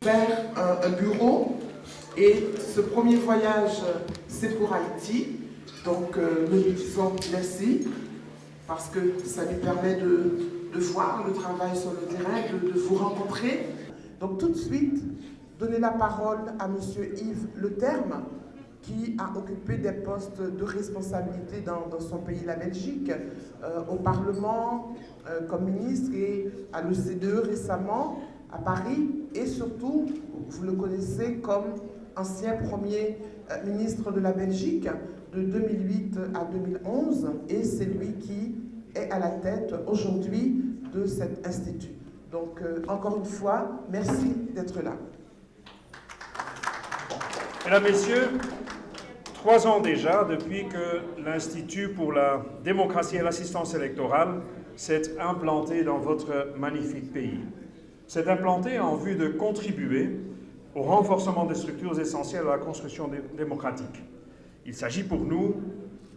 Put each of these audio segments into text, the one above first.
Vers un bureau et ce premier voyage, c'est pour Haïti. Donc nous lui disons merci parce que ça lui permet de voir le travail sur le terrain, de vous rencontrer. Donc tout de suite, donner la parole à M. Yves Leterme, qui a occupé des postes de responsabilité dans son pays, la Belgique, au Parlement, comme ministre, et à l'OCDE récemment, à Paris, et surtout, vous le connaissez comme ancien Premier ministre de la Belgique de 2008 à 2011, et c'est lui qui est à la tête aujourd'hui de cet institut. Donc, encore une fois, merci d'être là. Mesdames, Messieurs, 3 ans déjà depuis que l'Institut pour la démocratie et l'assistance électorale s'est implanté dans votre magnifique pays. S'est implanté en vue de contribuer au renforcement des structures essentielles à la construction démocratique. Il s'agit pour nous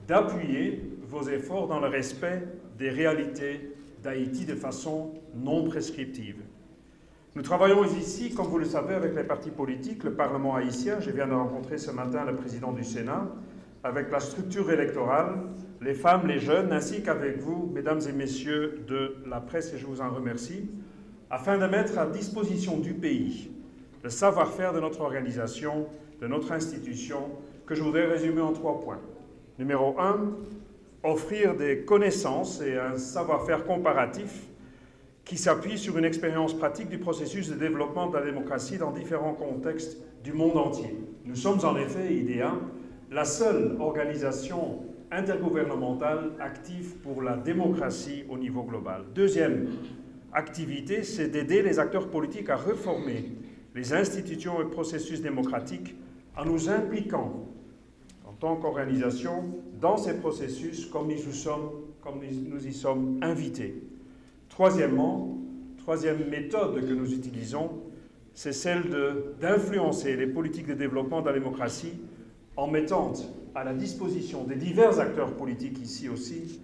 d'appuyer vos efforts dans le respect des réalités d'Haïti de façon non prescriptive. Nous travaillons ici, comme vous le savez, avec les partis politiques, le Parlement haïtien. Je viens de rencontrer ce matin le président du Sénat, avec la structure électorale, les femmes, les jeunes, ainsi qu'avec vous, mesdames et messieurs de la presse, et je vous en remercie, afin de mettre à disposition du pays le savoir-faire de notre organisation, de notre institution, que je voudrais résumer en 3 points. Numéro 1, offrir des connaissances et un savoir-faire comparatif qui s'appuie sur une expérience pratique du processus de développement de la démocratie dans différents contextes du monde entier. Nous sommes en effet, IDEA, la seule organisation intergouvernementale active pour la démocratie au niveau global. Deuxième activité, c'est d'aider les acteurs politiques à reformer les institutions et processus démocratiques en nous impliquant en tant qu'organisation dans ces processus comme nous y sommes invités. Troisièmement, troisième méthode que nous utilisons, c'est celle d'influencer les politiques de développement de la démocratie en mettant à la disposition des divers acteurs politiques ici aussi